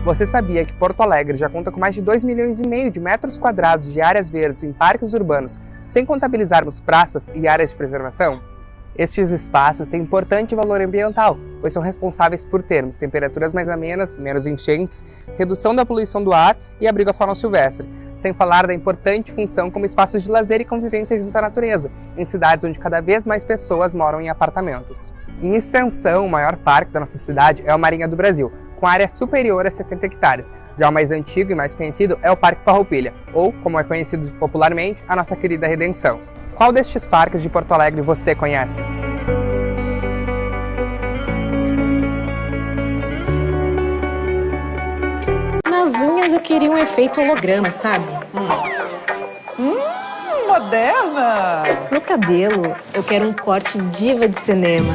Você sabia que Porto Alegre já conta com mais de 2,5 milhões de metros quadrados de áreas verdes em parques urbanos, sem contabilizarmos praças e áreas de preservação? Estes espaços têm importante valor ambiental, pois são responsáveis por termos temperaturas mais amenas, menos enchentes, redução da poluição do ar e abrigo à fauna silvestre, sem falar da importante função como espaços de lazer e convivência junto à natureza, em cidades onde cada vez mais pessoas moram em apartamentos. Em extensão, o maior parque da nossa cidade é o Marinha do Brasil, com área superior a 70 hectares. Já o mais antigo e mais conhecido é o Parque Farroupilha, ou, como é conhecido popularmente, a nossa querida Redenção. Qual destes parques de Porto Alegre você conhece? Nas unhas eu queria um efeito holograma, sabe? Moderna! No cabelo eu quero um corte diva de cinema.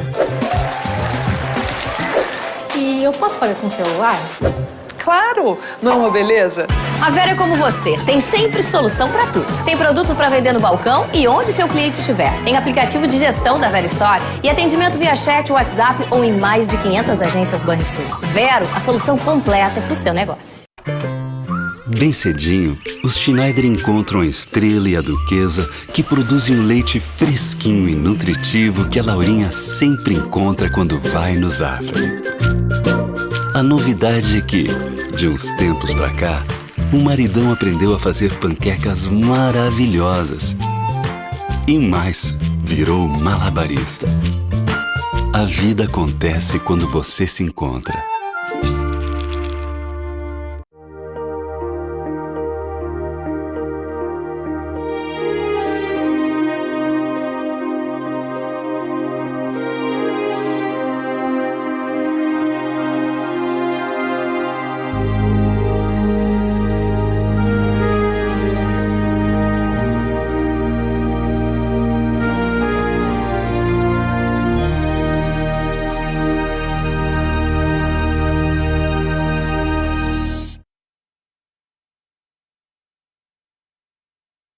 E eu posso pagar com celular? Claro! Não é uma beleza? A Vera é como você, tem sempre solução pra tudo. Tem produto pra vender no balcão e onde seu cliente estiver. Tem aplicativo de gestão da Vera Store e atendimento via chat, WhatsApp ou em mais de 500 agências Banrisul. Vero, a solução completa pro seu negócio. Bem cedinho, os Schneider encontram a Estrela e a Duquesa, que produzem um leite fresquinho e nutritivo que a Laurinha sempre encontra quando vai no Zafra. A novidade é que, de uns tempos pra cá, o maridão aprendeu a fazer panquecas maravilhosas. E mais, virou malabarista. A vida acontece quando você se encontra.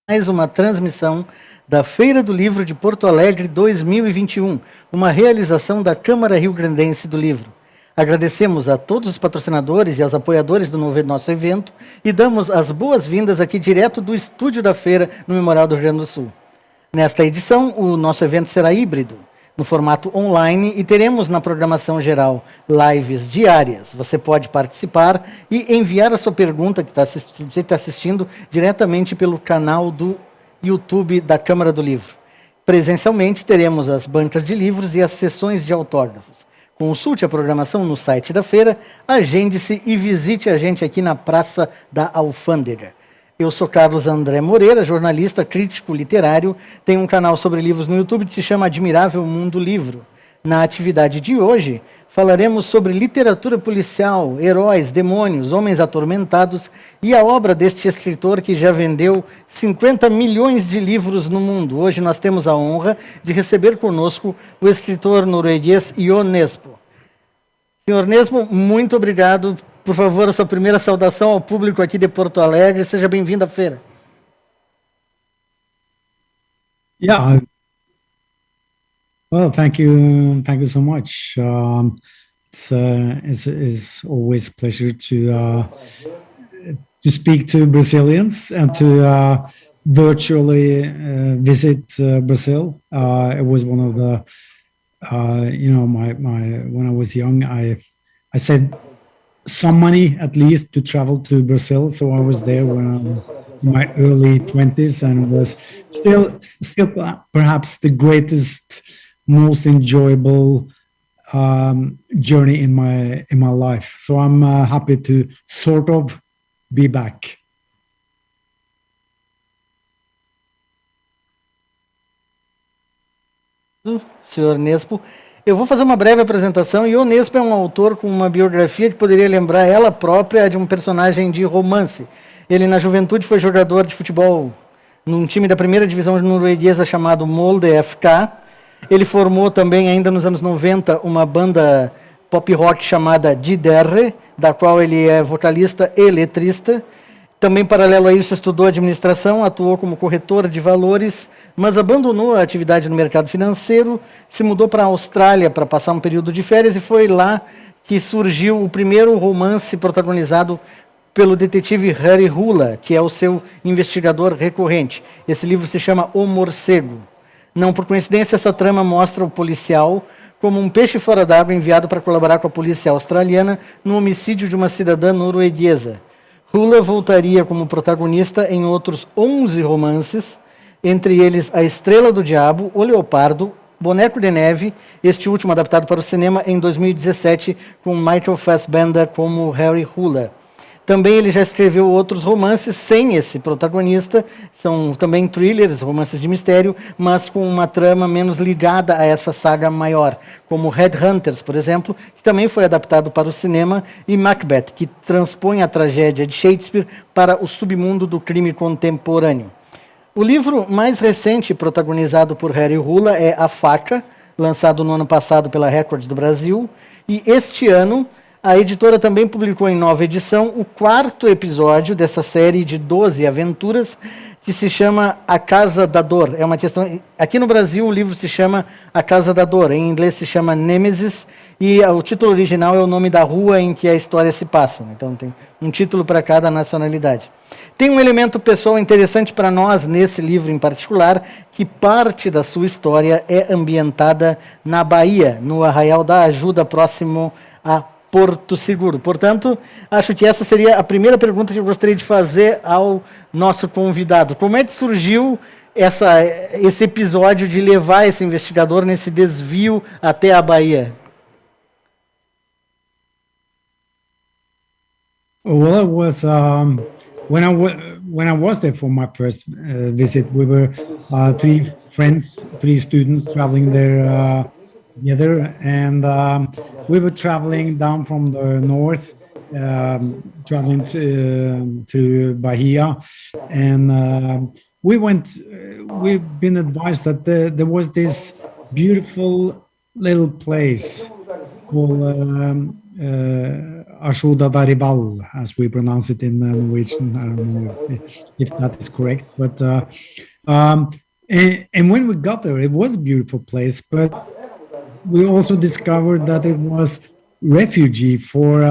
Mais uma transmissão da Feira do Livro de Porto Alegre 2021, uma realização da Câmara Rio-Grandense do Livro. Agradecemos a todos os patrocinadores e aos apoiadores do nosso evento e damos as boas-vindas aqui direto do estúdio da feira no Memorial do Rio Grande do Sul. Nesta edição, o nosso evento será híbrido, no formato online, e teremos na programação geral lives diárias. Você pode participar e enviar a sua pergunta, que você está assistindo, diretamente pelo canal do YouTube da Câmara do Livro. Presencialmente, teremos as bancas de livros e as sessões de autógrafos. Consulte a programação no site da feira, agende-se e visite a gente aqui na Praça da Alfândega. Eu sou Carlos André Moreira, jornalista, crítico literário, tenho um canal sobre livros no YouTube que se chama Admirável Mundo Livro. Na atividade de hoje, falaremos sobre literatura policial, heróis, demônios, homens atormentados e a obra deste escritor que já vendeu 50 milhões de livros no mundo. Hoje nós temos a honra de receber conosco o escritor norueguês Jo Nesbø. Senhor Nesbø, muito obrigado. Por favor, a sua primeira saudação ao público aqui de Porto Alegre. Seja bem-vindo à feira. Yeah. Well, thank you so much. It's always a pleasure to speak to Brazilians and to virtually visit Brazil. It was one of the, when I was young, I said some money at least to travel to Brazil. So I was there when I was in my early 20s and was still perhaps the greatest, most enjoyable journey in my life. So I'm happy to sort of be back. Senhor Nesbø, eu vou fazer uma breve apresentação. Jo Nesbø é um autor com uma biografia que poderia lembrar ela própria de um personagem de romance. Ele, na juventude, foi jogador de futebol num time da primeira divisão norueguesa chamado Molde FK. Ele formou também, ainda nos anos 90, uma banda pop rock chamada DDR, da qual ele é vocalista e letrista. Também, paralelo a isso, estudou administração, atuou como corretor de valores, mas abandonou a atividade no mercado financeiro, se mudou para a Austrália para passar um período de férias e foi lá que surgiu o primeiro romance protagonizado pelo detetive Harry Hula, que é o seu investigador recorrente. Esse livro se chama O Morcego. Não por coincidência, essa trama mostra o policial como um peixe fora d'água enviado para colaborar com a polícia australiana no homicídio de uma cidadã norueguesa. Hula voltaria como protagonista em outros 11 romances, entre eles A Estrela do Diabo, O Leopardo, Boneco de Neve, este último adaptado para o cinema em 2017, com Michael Fassbender como Harry Hula. Também ele já escreveu outros romances sem esse protagonista, são também thrillers, romances de mistério, mas com uma trama menos ligada a essa saga maior, como Headhunters, por exemplo, que também foi adaptado para o cinema, e Macbeth, que transpõe a tragédia de Shakespeare para o submundo do crime contemporâneo. O livro mais recente protagonizado por Harry Hula é A Faca, lançado no ano passado pela Record do Brasil, e este ano a editora também publicou em nova edição o 4º episódio dessa série de 12 aventuras, que se chama A Casa da Dor. É uma questão. Aqui no Brasil o livro se chama A Casa da Dor, em inglês se chama Nemesis, e o título original é o nome da rua em que a história se passa. Então tem um título para cada nacionalidade. Tem um elemento pessoal interessante para nós nesse livro em particular, que parte da sua história é ambientada na Bahia, no Arraial da Ajuda, próximo a Porto Seguro. Portanto, acho que essa seria a primeira pergunta que eu gostaria de fazer ao nosso convidado. Como é que surgiu esse episódio de levar esse investigador nesse desvio até a Bahia? Well, it was when I was there for my first visit. We were 3 friends, 3 students traveling there together, and we were traveling down from the north, traveling to Bahia, and we've been advised that there was this beautiful little place called Ajuda da Ribal, as we pronounce it in Norwegian. I don't know if that is correct, but and when we got there, it was a beautiful place, but we also discovered that it was refugee for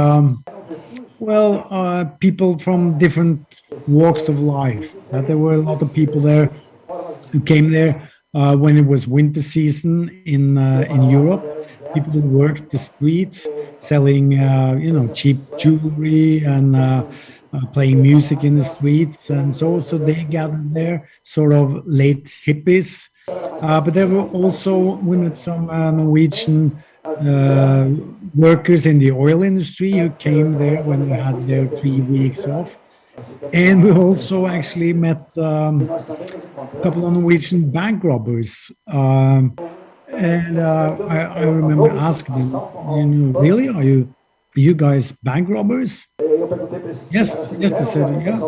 people from different walks of life. That there were a lot of people there who came there when it was winter season in Europe. People who worked the streets, selling cheap jewelry and playing music in the streets, and so they gathered there, sort of late hippies. But there were also some Norwegian workers in the oil industry who came there when they had their 3 weeks off. And we also actually met a couple of Norwegian bank robbers. And I remember asking them, really, are you guys bank robbers? Yes, they said, yeah,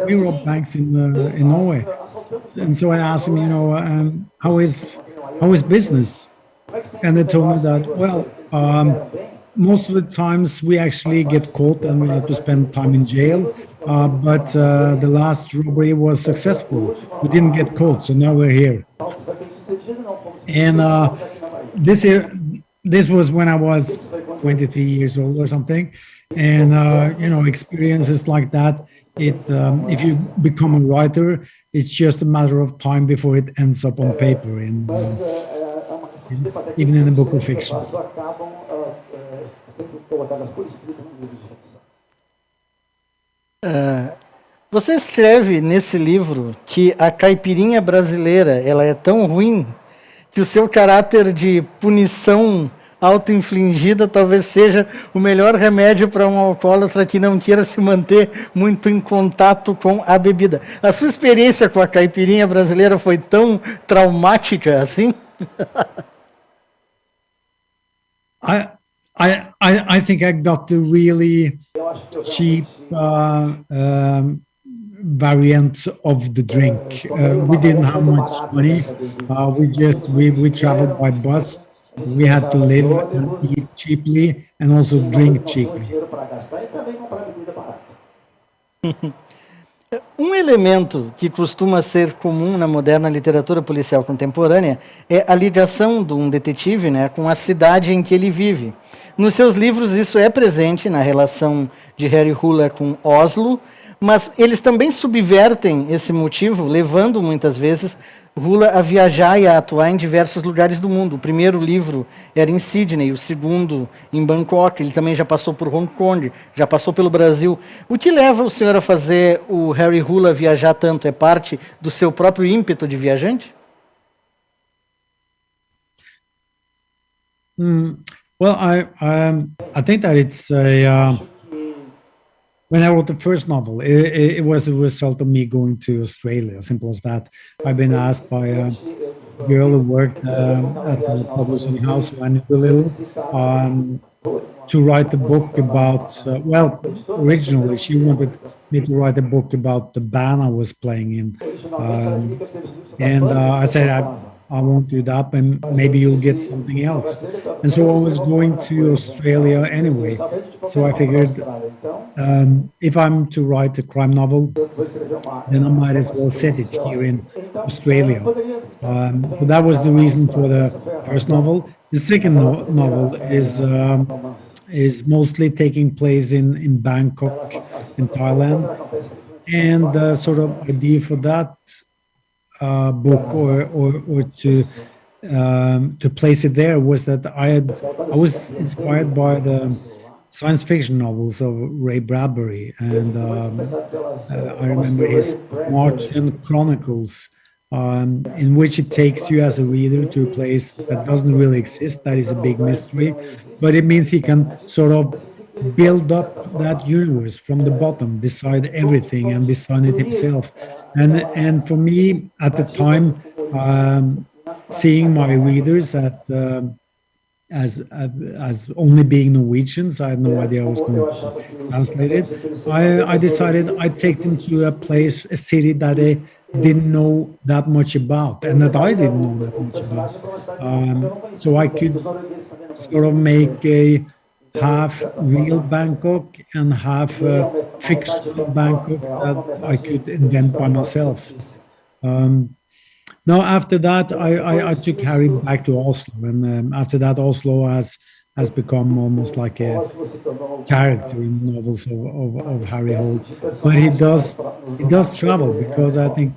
we rob banks in Norway. And so I asked them, how is business? And they told me that, well, most of the times we actually get caught and we have to spend time in jail. But the last robbery was successful. We didn't get caught, so now we're here. And this was when I was 23 years old or something. And experiences like that, if you become a writer, it's just a matter of time before it ends up on paper, even in a book of fiction. Você escreve nesse livro que a caipirinha brasileira ela é tão ruim que o seu caráter de punição auto-infligida talvez seja o melhor remédio para um alcoólatra que não queira se manter muito em contato com a bebida. A sua experiência com a caipirinha brasileira foi tão traumática assim? I think I got the really cheap variant of the drink. We didn't have much money. We traveled by bus. We had to live and eat cheaply and also drink cheaply. Um elemento que costuma ser comum na moderna literatura policial contemporânea é a ligação de um detetive, com a cidade em que ele vive. Nos seus livros isso é presente na relação de Harry Hole com Oslo, mas eles também subvertem esse motivo, levando muitas vezes Hole a viajar e a atuar em diversos lugares do mundo. O primeiro livro era em Sydney, o segundo em Bangkok, ele também já passou por Hong Kong, já passou pelo Brasil. O que leva o senhor a fazer o Harry Hole a viajar tanto? É parte do seu próprio ímpeto de viajante? Well, I think that it's when I wrote the first novel, it was a result of me going to Australia, simple as that. I've been asked by a girl who worked at the publishing house who I knew a little to write a book about, well, originally she wanted me to write a book about the band I was playing in. And I said, I won't do that, and maybe you'll get something else. And so I was going to Australia anyway. So I figured if I'm to write a crime novel, then I might as well set it here in Australia. So that was the reason for the first novel. The second novel is mostly taking place in Bangkok, in Thailand. And the sort of idea for that book or to place it there was that I was inspired by the science fiction novels of Ray Bradbury, and I remember his Martian Chronicles, in which it takes you as a reader to a place that doesn't really exist, that is a big mystery, but it means he can sort of build up that universe from the bottom, decide everything and design it himself. And for me, at the time, seeing my readers as only being Norwegians, I had no idea I was going to translate it. I decided I'd take them to a place, a city that they didn't know that much about, and that I didn't know that much about. So I could sort of make a half real Bangkok and half fictional Bangkok that I could invent by myself. Now, after that, I took Harry back to Oslo, and after that, Oslo has become almost like a character in the novels of Harry Hole. But he does travel, because I think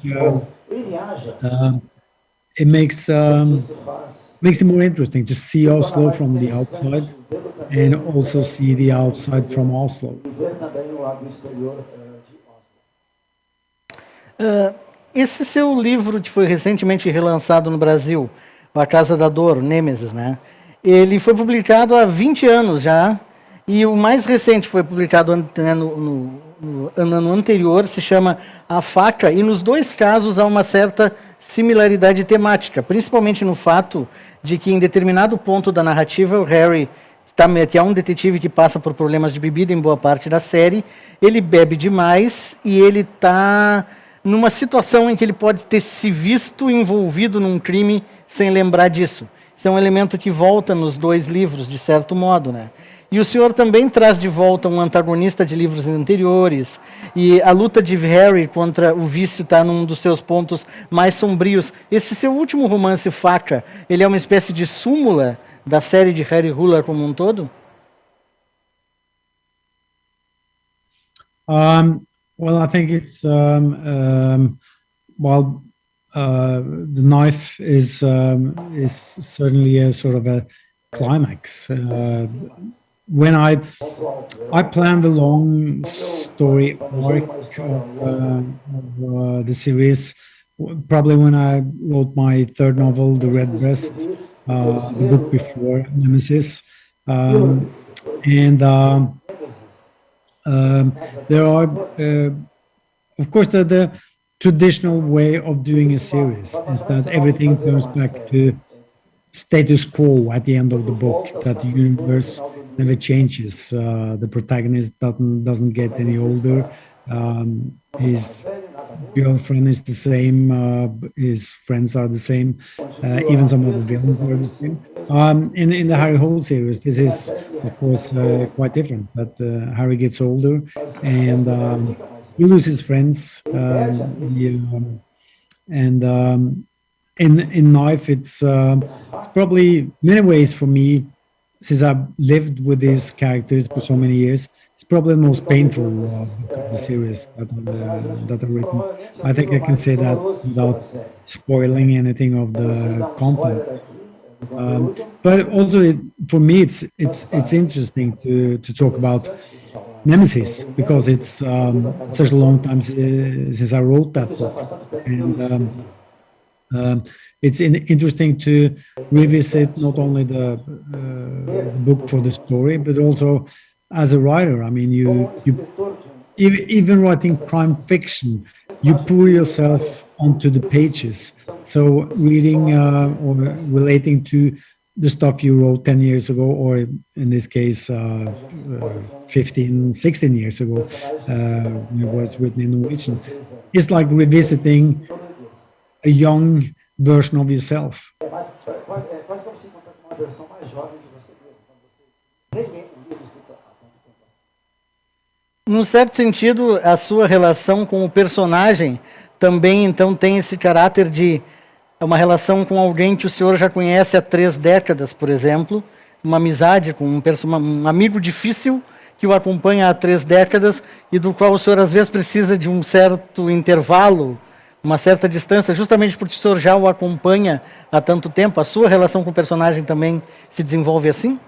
it makes it more interesting to see Oslo from the outside, and also see the outside from Oslo. Esse seu livro que foi recentemente relançado no Brasil, A Casa da Dor, Nêmesis, né? Ele foi publicado há 20 anos já, e o mais recente foi publicado no ano anterior, se chama A Faca, e nos dois casos há uma certa similaridade temática, principalmente no fato de que em determinado ponto da narrativa o Harry, que é um detetive que passa por problemas de bebida em boa parte da série, ele bebe demais e ele está numa situação em que ele pode ter se visto envolvido num crime sem lembrar disso. Isso é um elemento que volta nos dois livros, de certo modo, né? E o senhor também traz de volta um antagonista de livros anteriores, e a luta de Harry contra o vício está num dos seus pontos mais sombrios. Esse seu último romance, Faca, ele é uma espécie de súmula da série de Harry Hole como um todo? Well, I think it's the knife is certainly a sort of a climax. When I planned the long story arc of the series, probably when I wrote my third novel, The Red Breast, the book before Nemesis, there are, of course, the traditional way of doing a series is that everything comes back to status quo at the end of the book, that the universe never changes. The protagonist doesn't get any older. His girlfriend is the same. His friends are the same. Even some of the villains are the same. In the Harry Hole series, this is, of course, quite different. That Harry gets older and he loses friends. In Knife, it's probably, in many ways for me, since I've lived with these characters for so many years, it's probably the most painful of the series that I've written. I think I can say that without spoiling anything of the content. But also, for me, it's interesting to talk about Nemesis, because it's such a long time since I wrote that book, and it's interesting to revisit not only the book for the story, but also as a writer. I mean, you even writing crime fiction, you pour yourself onto the pages. So reading or relating to the stuff you wrote 10 years ago, or in this case, 15, 16 years ago, it was written in Norwegian. It's like revisiting a young version of yourself. Num certo sentido, a sua relação com o personagem também, então, tem esse caráter de uma relação com alguém que o senhor já conhece há 3 décadas, por exemplo, uma amizade com um amigo difícil que o acompanha há 3 décadas e do qual o senhor às vezes precisa de um certo intervalo, uma certa distância, justamente porque o senhor já o acompanha há tanto tempo. A sua relação com o personagem também se desenvolve assim?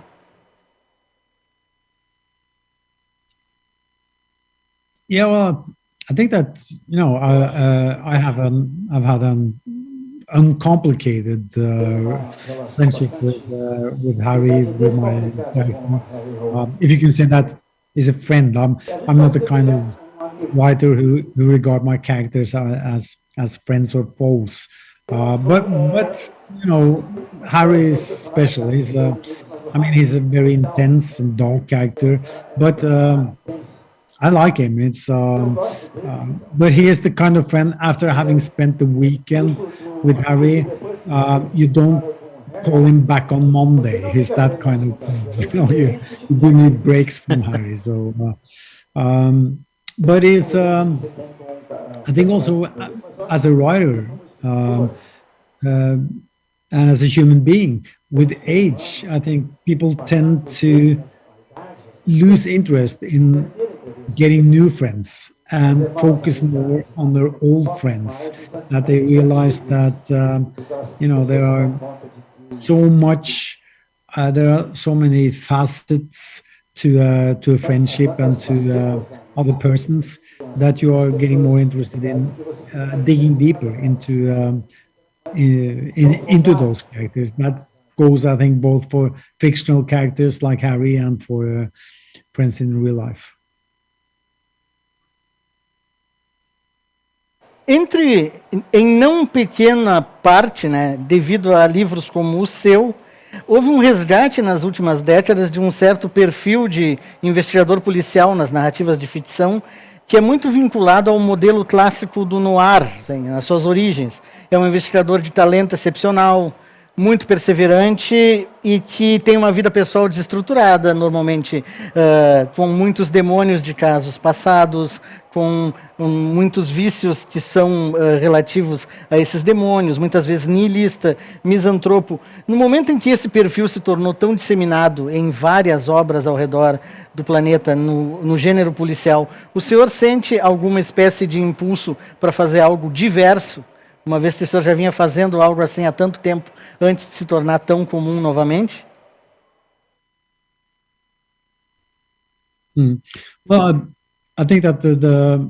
Yeah, well, I think that I've had an uncomplicated friendship with Harry, with my character. If you can say that is a friend. I'm not the kind of writer who regard my characters as friends or foes. But Harry is special. He's a very intense and dark character, but I like him. But he is the kind of friend, after having spent the weekend with Harry, you don't call him back on Monday. He's that kind of, you do need breaks from Harry. So, but he's, I think also as a writer and as a human being, with age, I think people tend to lose interest in getting new friends and focus more on their old friends, that they realize that there are there are so many facets to a friendship and to other persons, that you are getting more interested in digging deeper into those characters. That goes, I think, both for fictional characters like Harry and for friends in real life. Em não pequena parte, né, devido a livros como o seu, houve um resgate nas últimas décadas de um certo perfil de investigador policial nas narrativas de ficção, que é muito vinculado ao modelo clássico do noir, assim, nas suas origens. É um investigador de talento excepcional, muito perseverante e que tem uma vida pessoal desestruturada, normalmente com muitos demônios de casos passados, com muitos vícios que são relativos a esses demônios, muitas vezes nihilista, misantropo. No momento em que esse perfil se tornou tão disseminado em várias obras ao redor do planeta, no gênero policial, o senhor sente alguma espécie de impulso para fazer algo diverso, uma vez que o senhor já vinha fazendo algo assim há tanto tempo, antes de se tornar tão comum novamente? Well, I think that the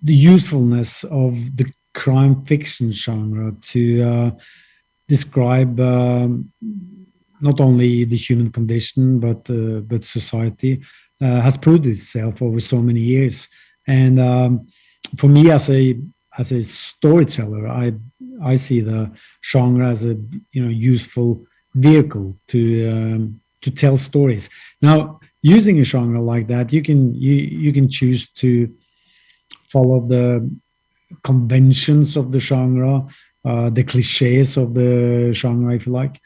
usefulness of the crime fiction genre to describe not only the human condition but society has proved itself over so many years. And for me, as a storyteller, I see the genre as a useful vehicle to tell stories. Now, using a genre like that, you can choose to follow the conventions of the genre, the cliches of the genre, if you like,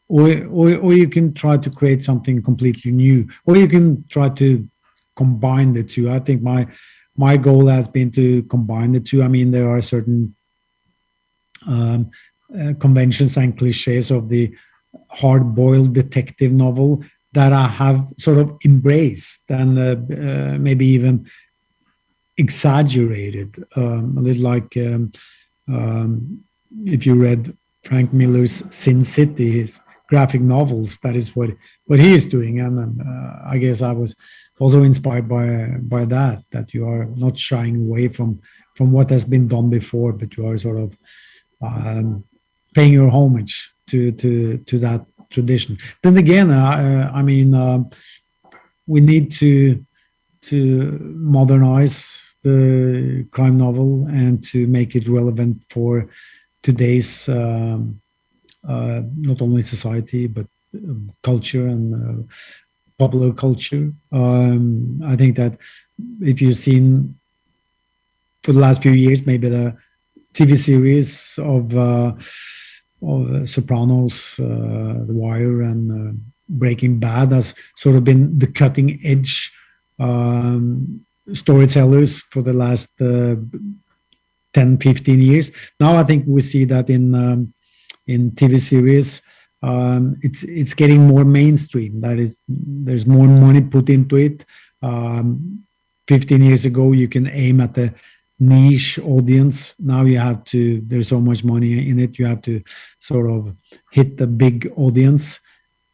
or you can try to create something completely new, or you can try to combine the two. I think my goal has been to combine the two. I mean, there are certain conventions and cliches of the hard-boiled detective novel that I have sort of embraced and maybe even exaggerated, a little like if you read Frank Miller's Sin City, his graphic novels, that is what he is doing. And I guess I was also inspired by that you are not shying away from what has been done before, but you are sort of paying your homage to that tradition. Then again, I mean, we need to modernize the crime novel and to make it relevant for today's not only society but culture and popular culture. I think that if you've seen for the last few years, maybe the TV series of Sopranos, The Wire, and Breaking Bad has sort of been the cutting edge storytellers for the last 10, 15 years. Now I think we see that in TV series, it's getting more mainstream. That is, there's more money put into it. 15 years ago, you can aim at the niche audience. Now you have to, there's so much money in it, you have to sort of hit the big audience.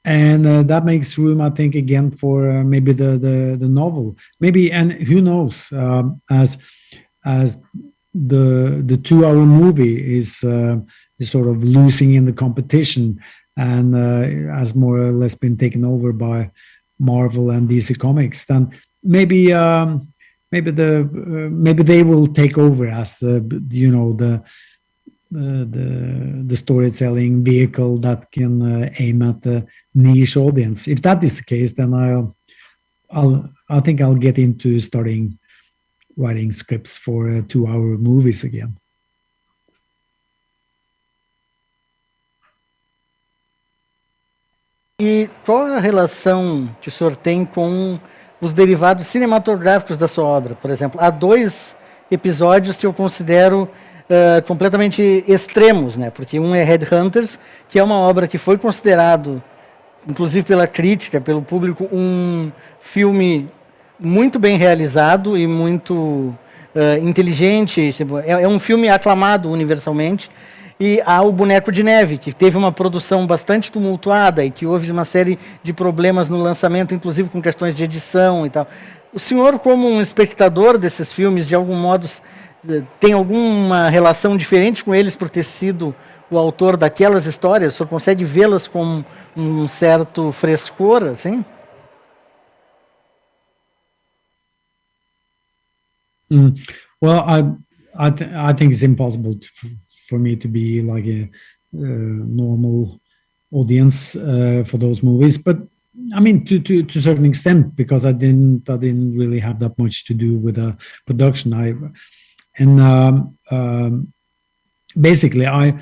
And that makes room, I think, again for maybe the novel. Maybe, and who knows, as the 2-hour movie is sort of losing in the competition and has more or less been taken over by Marvel and DC Comics, then maybe they will take over as the storytelling vehicle that can aim at the niche audience. If that is the case, then I think I'll get into starting writing scripts for 2-hour movies again. E qual a relação que o senhor tem com os derivados cinematográficos da sua obra? Por exemplo, há 2 episódios que eu considero completamente extremos, né? Porque um é Headhunters, que é uma obra que foi considerado, inclusive pela crítica, pelo público, um filme muito bem realizado e muito inteligente. Tipo, é um filme aclamado universalmente. E há o Boneco de Neve, que teve uma produção bastante tumultuada e que houve uma série de problemas no lançamento, inclusive com questões de edição e tal. O senhor, como um espectador desses filmes, de algum modo, tem alguma relação diferente com eles por ter sido o autor daquelas histórias? O senhor consegue vê-las com um certo frescor, assim? Well, I think it's impossible for me to be like a normal audience for those movies, but I mean to a certain extent, because I didn't really have that much to do with the production. Basically I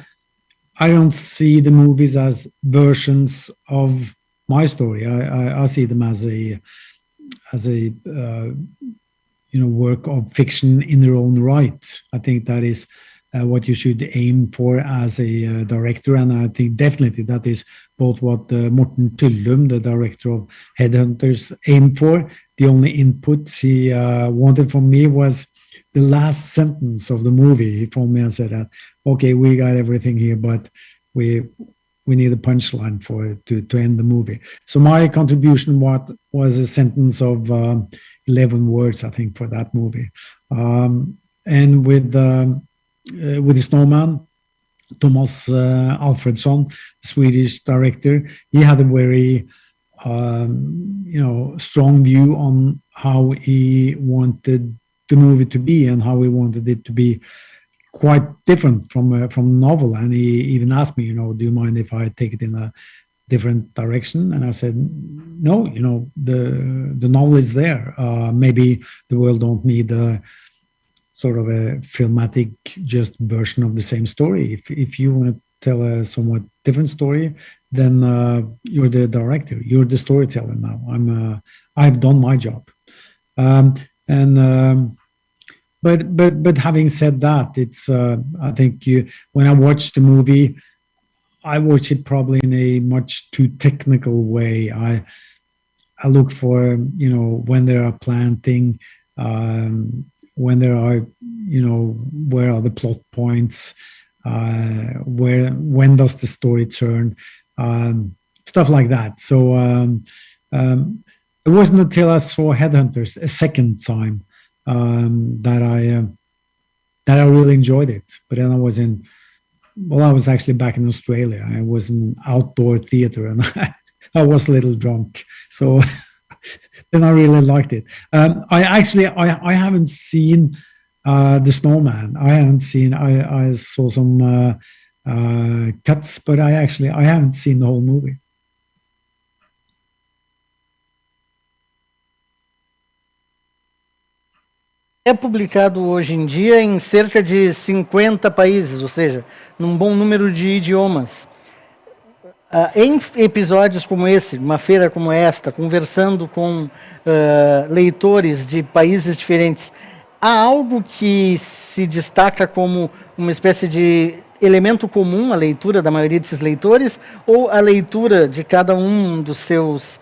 don't see the movies as versions of my story. I see them as a work of fiction in their own right. I think that is what you should aim for as a director, and I think definitely that is both what Morten Tullum, the director of Headhunters, aimed for. The only input he wanted from me was the last sentence of the movie. He phoned me and said that, okay, we got everything here, but we need a punchline to end the movie. So my contribution was a sentence of 11 words, I think, for that movie. And with the Snowman, Thomas Alfredsson, Swedish director, he had a very strong view on how he wanted the movie to be and how he wanted it to be quite different from novel. And he even asked me, do you mind if I take it in a different direction? And I said, no, the novel is there. Maybe the world don't need a sort of a filmatic just version of the same story. If you want to tell a somewhat different story, then you're the director, you're the storyteller now. I've done my job. but having said that, it's I think when I watch the movie, I watch it probably in a much too technical way. I look for, when there are planting, when there are, where are the plot points, when does the story turn, stuff like that. So it wasn't until I saw Headhunters a second time that I really enjoyed it. But then I was actually back in Australia. I was in outdoor theater, and I was a little drunk. So then I really liked it. I haven't seen The Snowman. I saw some cuts, but I haven't seen the whole movie. É publicado hoje em dia em cerca de 50 países, ou seja, num bom número de idiomas. Em episódios como esse, uma feira como esta, conversando com leitores de países diferentes, há algo que se destaca como uma espécie de elemento comum à leitura da maioria desses leitores, ou a leitura de cada um dos seus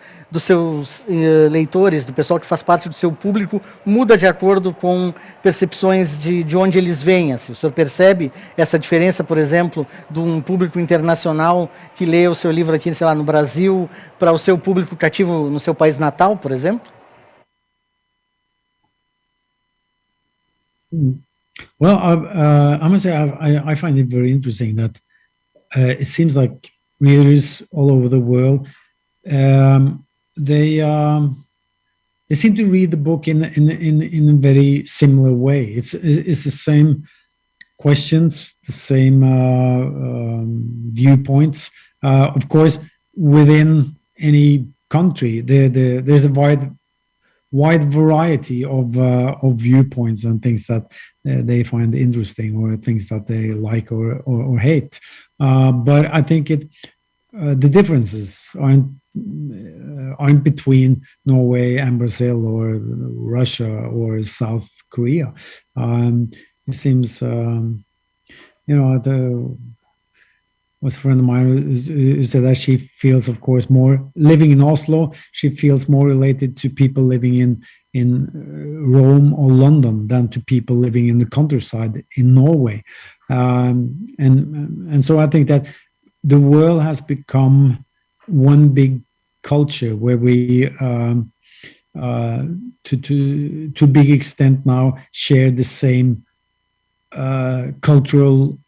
leitores, do pessoal que faz parte do seu público, muda de acordo com percepções de onde eles vêm? Assim, o senhor percebe essa diferença, por exemplo, de um público internacional que lê o seu livro aqui, sei lá, no Brasil, para o seu público cativo no seu país natal, por exemplo? Well, I must say I find it very interesting that it seems like readers all over the world they seem to read the book in a very similar way. It's the same questions, the same viewpoints. Of course, within any country, there's a wide variety of viewpoints and things that they find interesting, or things that they like or hate. But I think the differences aren't between Norway and Brazil or Russia or South Korea. It seems, was a friend of mine who said that she feels, of course, more living in Oslo. She feels more related to people living in Rome or London than to people living in the countryside in Norway. And so I think that the world has become one big culture where we, to big extent now, share the same cultural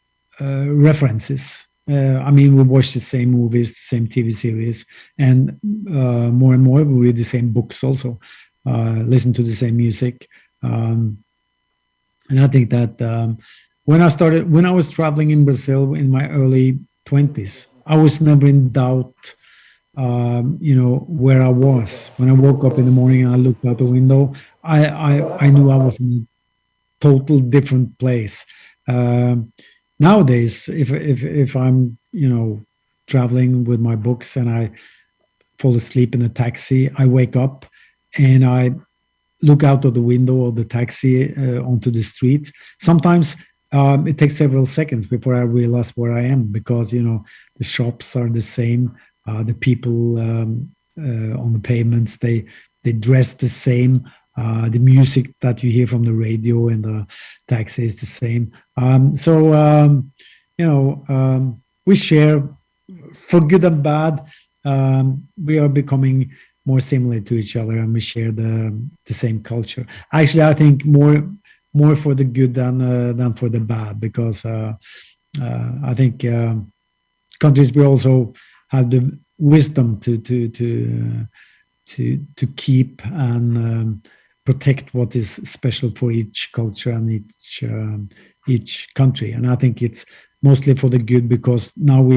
references. I mean, we watch the same movies, the same TV series, and more and more we read the same books also, listen to the same music. And I think that when I was traveling in Brazil in my early 20s, I was never in doubt, where I was. When I woke up in the morning and I looked out the window, I knew I was in a total different place. Nowadays, if I'm, traveling with my books and I fall asleep in a taxi, I wake up and I look out of the window of the taxi onto the street. Sometimes it takes several seconds before I realize where I am, because, the shops are the same. The people on the pavements, they dress the same. The music that you hear from the radio and the taxi is the same. We share, for good and bad. We are becoming more similar to each other, and we share the same culture. Actually, I think more for the good than for the bad, because I think countries will also have the wisdom to keep and protect what is special for each culture and each country. And I think it's mostly for the good, because now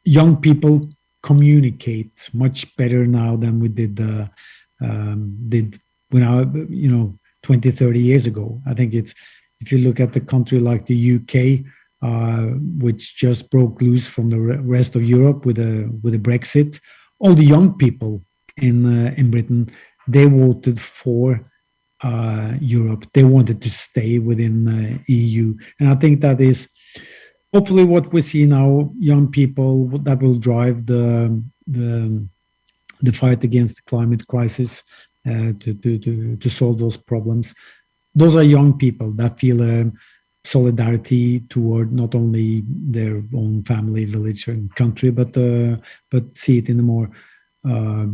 young people communicate much better now than we did when I 20, 30 years ago. I think if you look at the country like the UK, which just broke loose from the rest of Europe with the Brexit, all the young people in Britain, they voted for Europe. They wanted to stay within the EU. And I think that is hopefully what we see now, young people that will drive the fight against the climate crisis to solve those problems. Those are young people that feel a solidarity toward not only their own family, village, and country, but see it in a more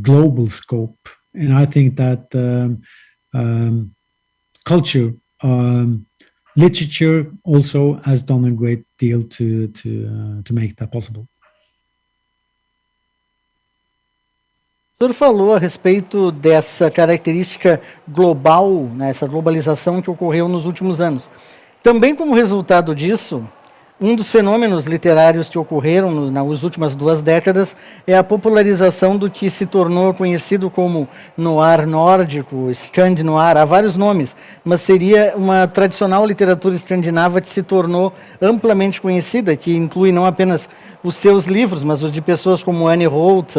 global scope. And I think that culture, literature also has done a great deal to make that possible. O senhor falou a respeito dessa característica global, né, essa globalização que ocorreu nos últimos anos. Também como resultado disso, um dos fenômenos literários que ocorreram nas últimas 2 décadas é a popularização do que se tornou conhecido como noir nórdico, scandinoir, há vários nomes, mas seria uma tradicional literatura escandinava que se tornou amplamente conhecida, que inclui não apenas os seus livros, mas os de pessoas como Anne Holt,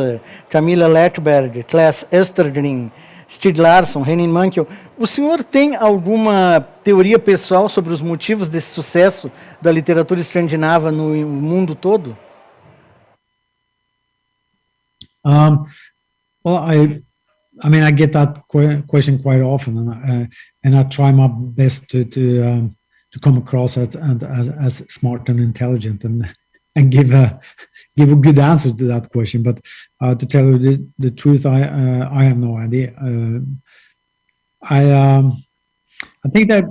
Camilla Läckberg, Claes Östergren, Stieg Larsson, Henning Mankell. O senhor tem alguma teoria pessoal sobre os motivos desse sucesso da literatura escandinava no mundo todo? Well, I mean, I get that question quite often, and I try my best to come across as smart and intelligent and give a good answer to that question. But to tell you the truth, I have no idea. I think that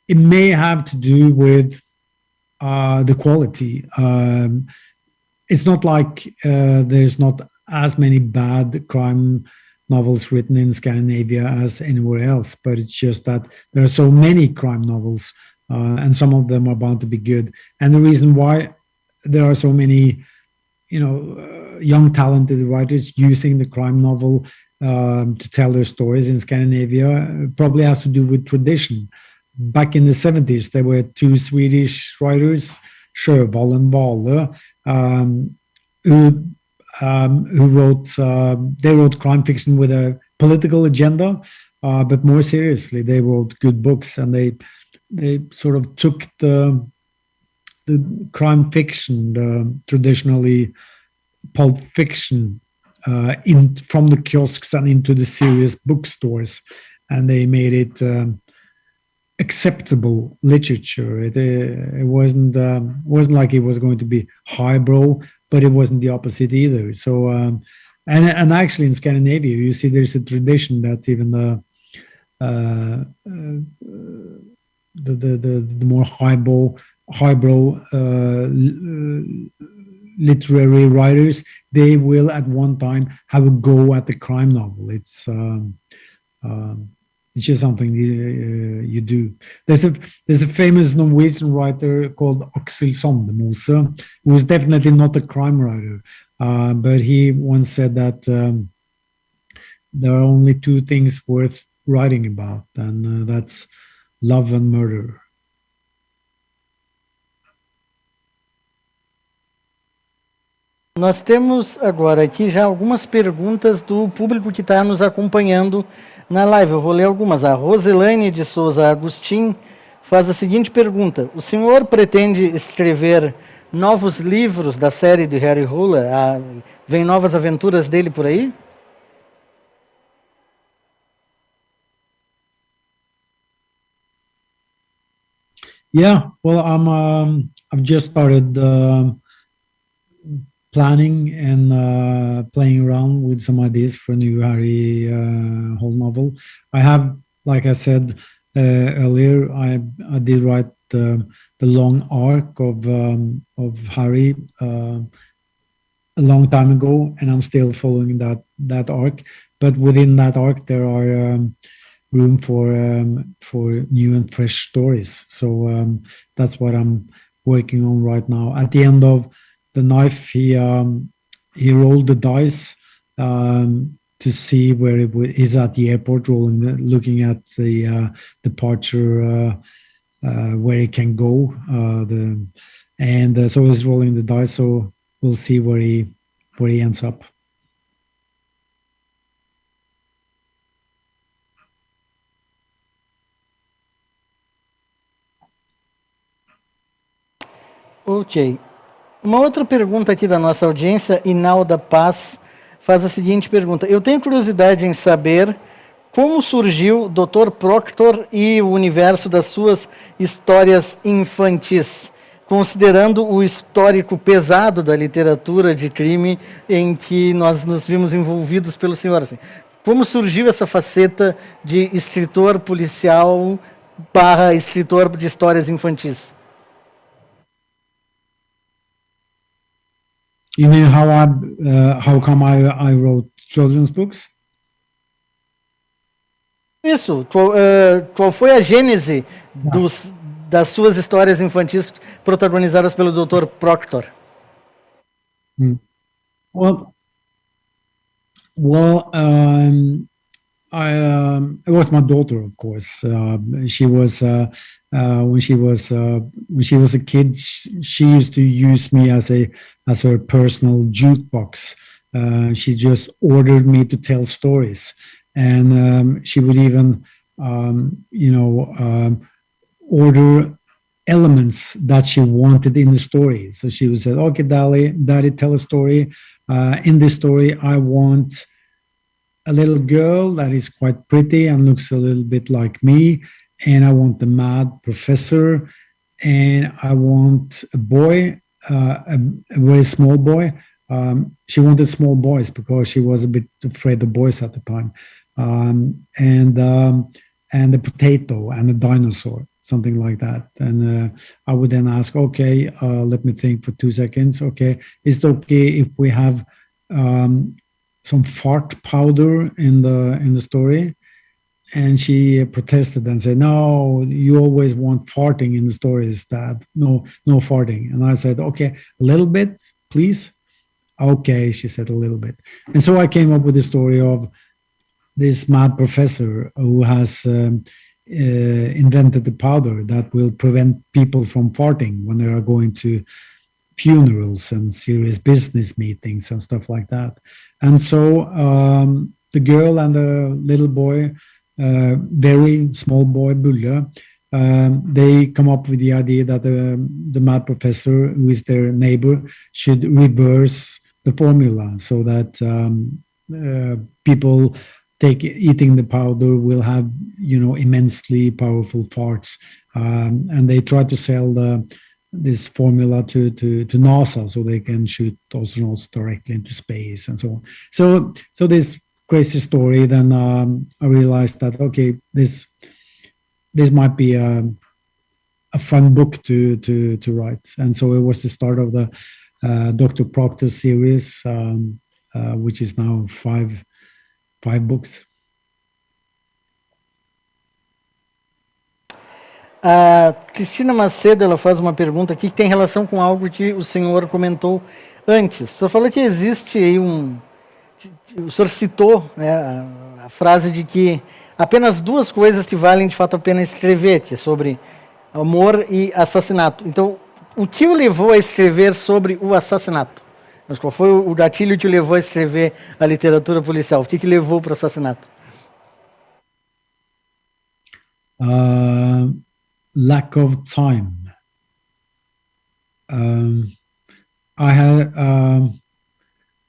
it may have to do with the quality. It's not like there's not as many bad crime novels written in Scandinavia as anywhere else, but it's just that there are so many crime novels, and some of them are bound to be good. And the reason why there are so many, young talented writers using the crime novel to tell their stories in Scandinavia probably has to do with tradition. Back in the 70s, there were 2 Swedish writers, Sjöwall and Wahle, who wrote crime fiction with a political agenda, but more seriously, they wrote good books, and they sort of took the crime fiction, the traditionally pulp fiction, from the kiosks and into the serious bookstores, and they made it acceptable literature. It wasn't like it was going to be highbrow, but it wasn't the opposite either. So and actually in Scandinavia, you see there's a tradition that even the more highbrow literary writers, they will at one time have a go at the crime novel. It's just something you do. There's a famous Norwegian writer called Aksel Sandemose, who is definitely not a crime writer, but he once said that there are only 2 things worth writing about, and that's love and murder. Nós temos agora aqui já algumas perguntas do público que está nos acompanhando na live. Eu vou ler algumas. A Roselaine de Souza Agostin faz a seguinte pergunta: o senhor pretende escrever novos livros da série de Harry Hole? Vem novas aventuras dele por aí? Yeah, well, I've just started planning and playing around with some ideas for a new Harry Hole novel. I have, like I said earlier, I did write the long arc of Harry a long time ago, and I'm still following that arc. But within that arc, there are room for new and fresh stories. So that's what I'm working on right now. At the end of The Knife, he rolled the dice to see where he's at the airport, looking at the departure, where he can go, so he's rolling the dice. So we'll see where he ends up. Ok. Uma outra pergunta aqui da nossa audiência, Inalda Paz, faz a seguinte pergunta. Eu tenho curiosidade em saber como surgiu Dr. Proctor e o universo das suas histórias infantis, considerando o histórico pesado da literatura de crime em que nós nos vimos envolvidos pelo senhor. Assim. Como surgiu essa faceta de escritor policial / escritor de histórias infantis? You mean how come I wrote children's books? Isso. Qual foi a gênese das suas histórias infantis protagonizadas pelo Dr. Proctor? Well, it was my daughter, of course. She was when she was a kid. She used to use me as her personal jukebox. She just ordered me to tell stories, and she would even, order elements that she wanted in the story. So she would say, "Okay, Daddy, tell a story. In this story, I want a little girl that is quite pretty and looks a little bit like me, and I want the mad professor, and I want a boy, a very small boy." She wanted small boys because she was a bit afraid of boys at the time, and a potato and a dinosaur, something like that. And I would then ask, okay, let me think for 2 seconds. Okay, is it okay if we have some fart powder in the story? And she protested and said, "No, you always want farting in the stories, Dad. No farting." And I said, "Okay, a little bit, please." "Okay," she said, "a little bit." And so I came up with the story of this mad professor who has invented the powder that will prevent people from farting when they are going to funerals and serious business meetings and stuff like that. And so the girl and the little boy, very small boy, Bulle, they come up with the idea that the mad professor, who is their neighbor, should reverse the formula so that people eating the powder will have, immensely powerful farts. And they try to sell this formula to NASA so they can shoot astronauts directly into space and so on. So this crazy story, then I realized that, okay, this might be a fun book to write. And so it was the start of the Dr. Proctor series, which is now five books. A Cristina Macedo, ela faz uma pergunta aqui que tem relação com algo que o senhor comentou antes. O senhor falou que existe aí o senhor citou, né, a frase de que apenas duas coisas que valem de fato a pena escrever, que é sobre amor e assassinato. Então, o que o levou a escrever sobre o assassinato? Mas qual foi o gatilho que o levou a escrever a literatura policial? O que levou para o assassinato? Lack of time. I had,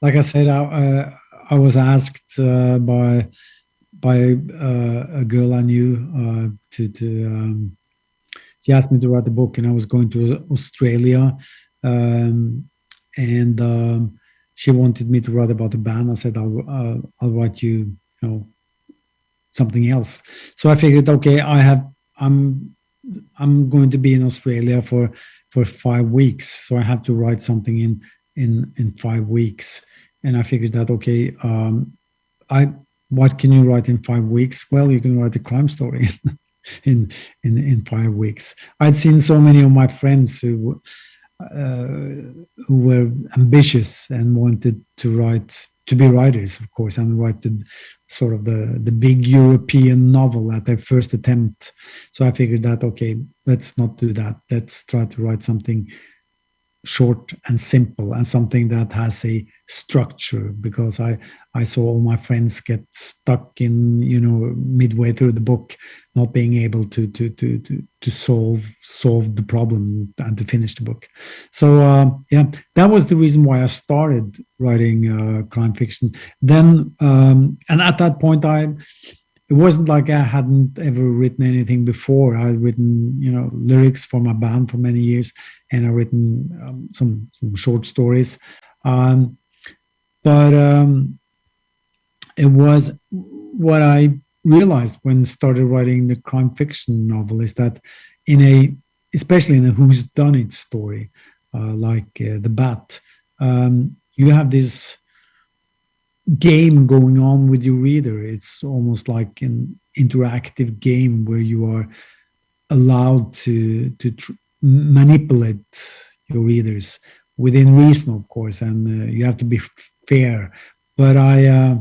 like I said, I was asked by a girl I knew she asked me to write a book, and I was going to Australia, and she wanted me to write about the band. I said, I'll write you, something else. So I figured, okay, I'm going to be in Australia for 5 weeks, so I have to write something in 5 weeks. And I figured that, okay, what can you write in 5 weeks? Well, you can write a crime story in 5 weeks. I'd seen so many of my friends who were ambitious and wanted to be writers, of course, and write the big European novel at their first attempt. So I figured that, okay, let's not do that. Let's try to write something short and simple, and something that has a structure, because I saw all my friends get stuck in, midway through the book, not being able to solve the problem and to finish the book. So that was the reason why I started writing crime fiction. Then and at that point, it wasn't like I hadn't ever written anything before. I had written, lyrics for my band for many years, and I've written some short stories. But it was what I realized when I started writing the crime fiction novel is that especially in a whodunit story, like The Bat, you have this game going on with your reader. It's almost like an interactive game where you are allowed to manipulate your readers within reason, of course, and you have to be fair. But I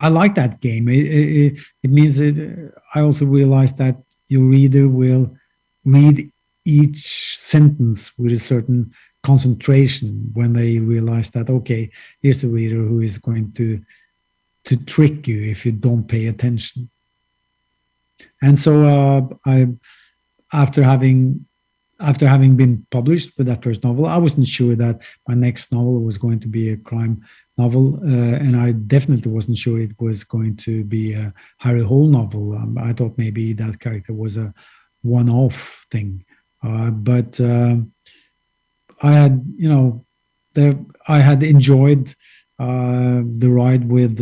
like that game. It means that I also realized that your reader will read each sentence with a certain concentration when they realize that, okay, here's a reader who is going to trick you if you don't pay attention. And so after having been published with that first novel, I wasn't sure that my next novel was going to be a crime novel, and I definitely wasn't sure it was going to be a Harry Hole novel. I thought maybe that character was a one-off thing, but I had, I had enjoyed the ride with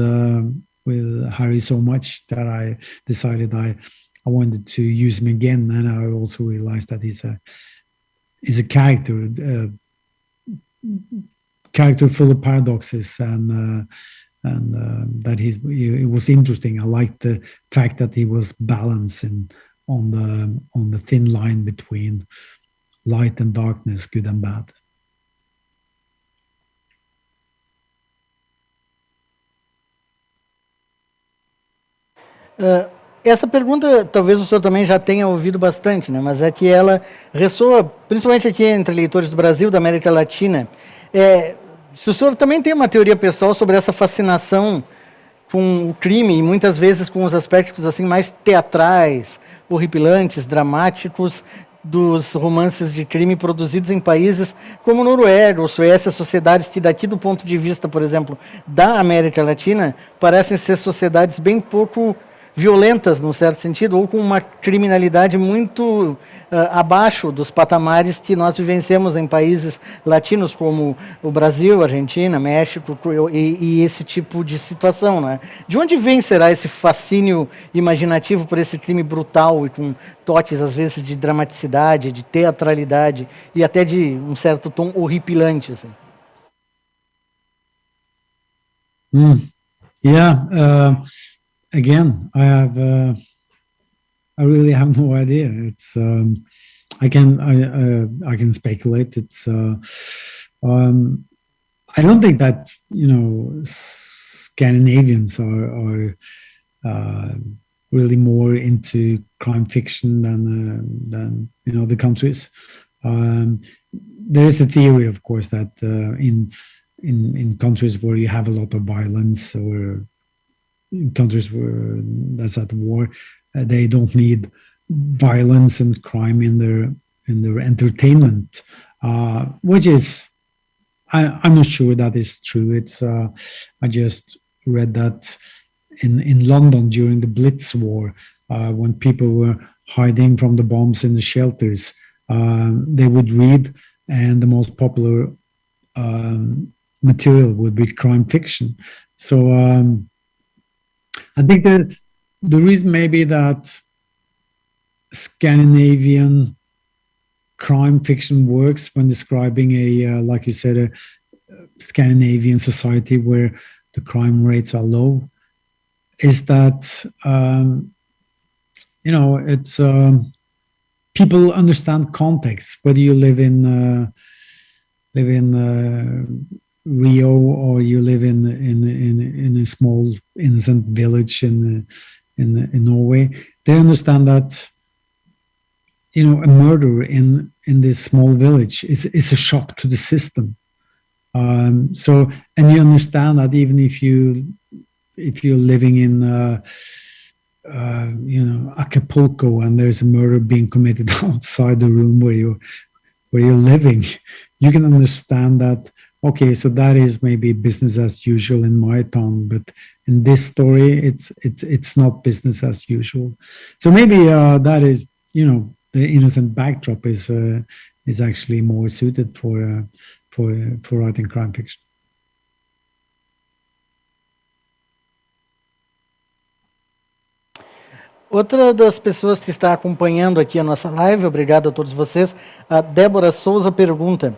Harry so much that I decided I wanted to use him again. And I also realized that he's a character full of paradoxes, and that it was interesting. I liked the fact that he was balancing on the thin line between light and darkness, good and bad. Essa pergunta talvez o senhor também já tenha ouvido bastante, né? Mas é que ela ressoa, principalmente aqui entre leitores do Brasil, da América Latina. Se o senhor também tem uma teoria pessoal sobre essa fascinação com o crime, e muitas vezes com os aspectos assim mais teatrais, horripilantes, dramáticos, dos romances de crime produzidos em países como Noruega ou Suécia, sociedades que daqui do ponto de vista, por exemplo, da América Latina, parecem ser sociedades bem pouco violentas, num certo sentido, ou com uma criminalidade muito abaixo dos patamares que nós vivenciamos em países latinos como o Brasil, Argentina, México e esse tipo de situação, né? De onde vem, será, esse fascínio imaginativo por esse crime brutal e com toques, às vezes, de dramaticidade, de teatralidade e até de um certo tom horripilante, assim? Again, I really have no idea. It's I can speculate. It's I don't think that Scandinavians are really more into crime fiction than the countries. There is a theory, of course, that in countries where you have a lot of violence, or in countries where that's at war, they don't need violence and crime in their entertainment, which is I'm not sure that is true. It's I just read that in London during the Blitz war, when people were hiding from the bombs in the shelters, they would read, and the most popular material would be crime fiction. So I think that the reason maybe that Scandinavian crime fiction works when describing like you said, a Scandinavian society where the crime rates are low, is that it's people understand context, whether you live in Rio or you live in a small innocent village in Norway. They understand that a murder in this small village is a shock to the system. So, and you understand that even if you're living in Acapulco and there's a murder being committed outside the room where you're living, you can understand that. Okay, so that is maybe business as usual in my town, but in this story, it's not business as usual. So maybe that is, the innocent backdrop is actually more suited for writing crime fiction. Outra das pessoas que está acompanhando aqui a nossa live, obrigado a todos vocês, a Débora Souza pergunta: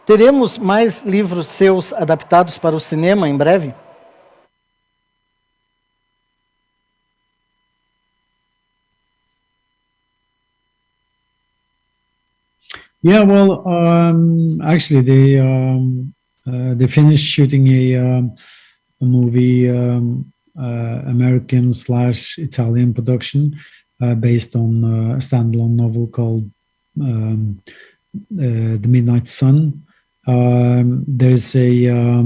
teremos mais livros seus adaptados para o cinema em breve? Yeah, well, actually, they finished shooting a movie, American/Italian production, based on a standalone novel called The Midnight Sun. There's a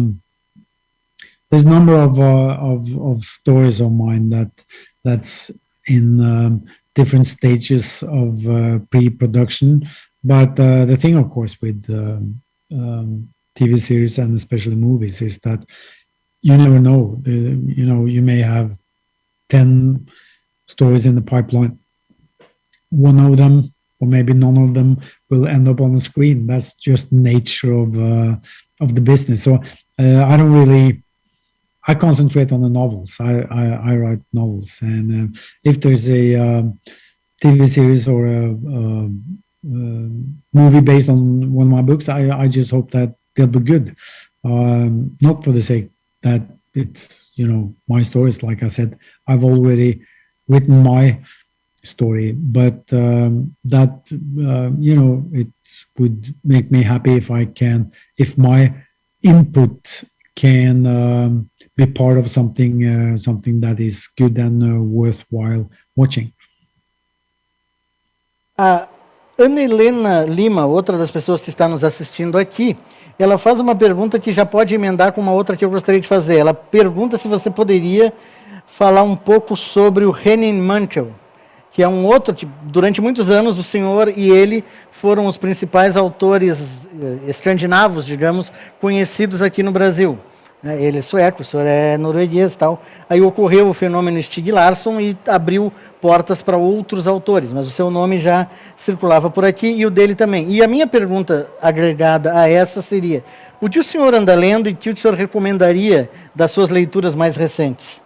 number of stories of mine that's in different stages of pre-production. But the thing, of course, with TV series and especially movies is that you never know. You may have 10 stories in the pipeline. One of them, or maybe none of them, will end up on the screen. That's just nature of the business. So I concentrate on the novels. I write novels, and if there's a TV series or a movie based on one of my books, I just hope that they'll be good. Not for the sake that it's my stories. Like I said, I've already written my story, but it would make me happy if my input can be part of something that is good and worthwhile watching. Ana Helena Lima, outra das pessoas que está nos assistindo aqui, ela faz uma pergunta que já pode emendar com uma outra que eu gostaria de fazer. Ela pergunta se você poderia falar um pouco sobre o Henning Mankell, que é um outro que, durante muitos anos, o senhor e ele foram os principais autores escandinavos, digamos, conhecidos aqui no Brasil. Ele é sueco, o senhor é norueguês e tal. Aí ocorreu o fenômeno Stieg Larsson e abriu portas para outros autores, mas o seu nome já circulava por aqui e o dele também. E a minha pergunta agregada a essa seria: o que o senhor anda lendo e que o senhor recomendaria das suas leituras mais recentes?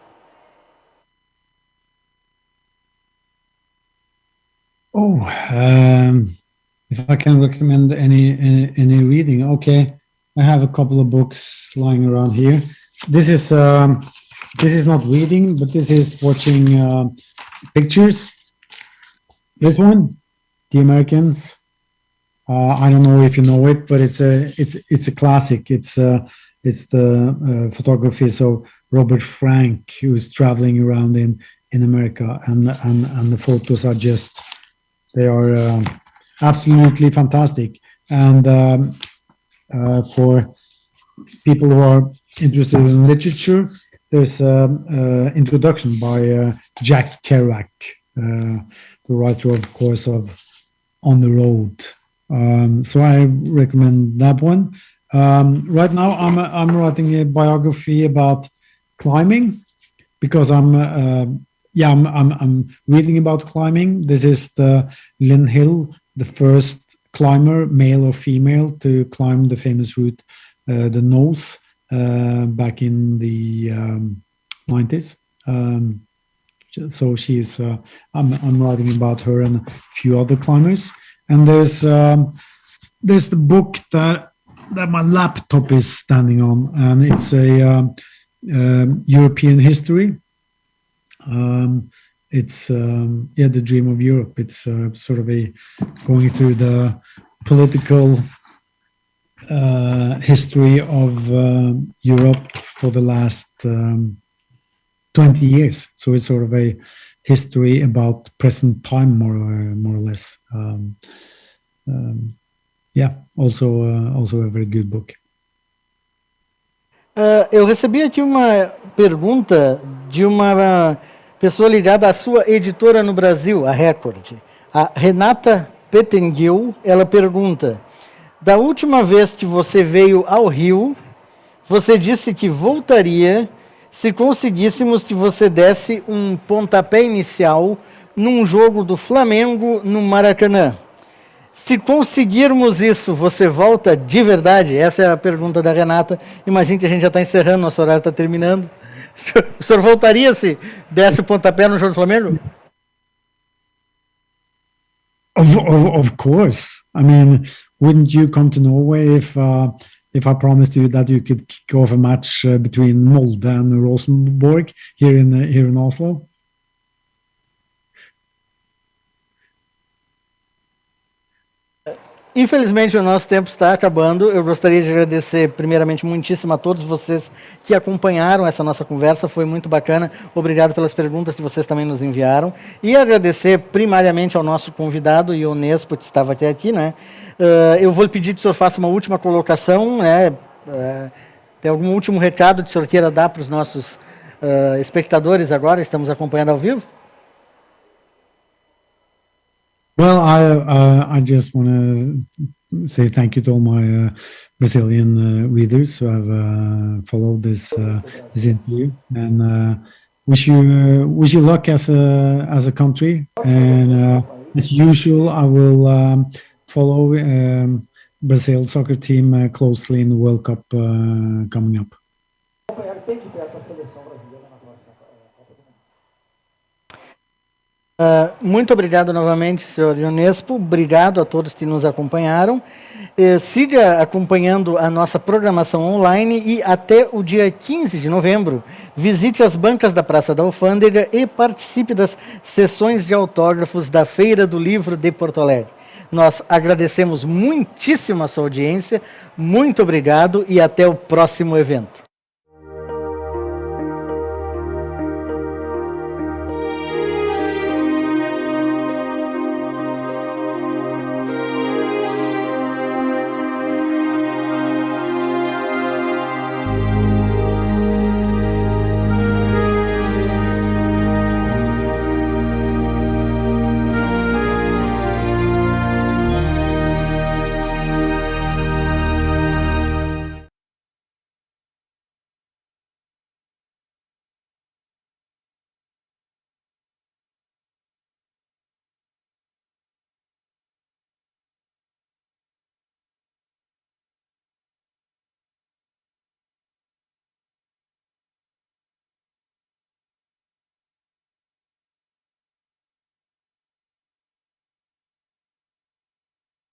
If I can recommend any reading, okay. I have a couple of books lying around here. This is not reading, but this is watching pictures. This one, The Americans. I don't know if you know it, but it's a classic. It's the photography of Robert Frank, who's traveling around in America, and the photos are they are absolutely fantastic. And for people who are interested in literature, there's an introduction by Jack Kerouac, the writer, of course, of On the Road. So I recommend that one. Right now, I'm writing a biography about climbing because I'm reading about climbing. This is the Lynn Hill, the first climber, male or female, to climb the famous route, the Nose, back in the 90s. So she's, I'm writing about her and a few other climbers. And there's the book that my laptop is standing on, and it's a European history. It's the dream of Europe. It's sort of going through the political history of Europe for the last 20 years. So it's sort of history about present time, more or less. Yeah, also a very good book. Eu recebi aqui uma pergunta de uma pessoa ligada à sua editora no Brasil, a Record. A Renata Pettenguil, ela pergunta: da última vez que você veio ao Rio, você disse que voltaria se conseguíssemos que você desse um pontapé inicial num jogo do Flamengo no Maracanã. Se conseguirmos isso, você volta de verdade? Essa é a pergunta da Renata. Imagine que a gente já está encerrando, nosso horário está terminando. O senhor voltaria se desse o pontapé no jogo do Flamengo? Of course. I mean, wouldn't you come to Norway if I promised you that you could kick off a match between Molde and Rosenborg here in Oslo? Infelizmente, o nosso tempo está acabando. Eu gostaria de agradecer, primeiramente, muitíssimo a todos vocês que acompanharam essa nossa conversa. Foi muito bacana. Obrigado pelas perguntas que vocês também nos enviaram. E agradecer, primariamente, ao nosso convidado, Jo Nesbø, que estava até aqui, né? Eu vou lhe pedir que o senhor faça uma última colocação, né? Tem algum último recado que o senhor queira dar para os nossos espectadores agora? Estamos acompanhando ao vivo. Well, I just want to say thank you to all my Brazilian readers who have followed this interview, and wish you luck as a country. And as usual, I will follow Brazil soccer team closely in the World Cup coming up. Muito obrigado novamente, senhor Jo Nesbø. Obrigado a todos que nos acompanharam. Siga acompanhando a nossa programação online e até o dia 15 de novembro, visite as bancas da Praça da Alfândega e participe das sessões de autógrafos da Feira do Livro de Porto Alegre. Nós agradecemos muitíssimo a sua audiência, muito obrigado e até o próximo evento.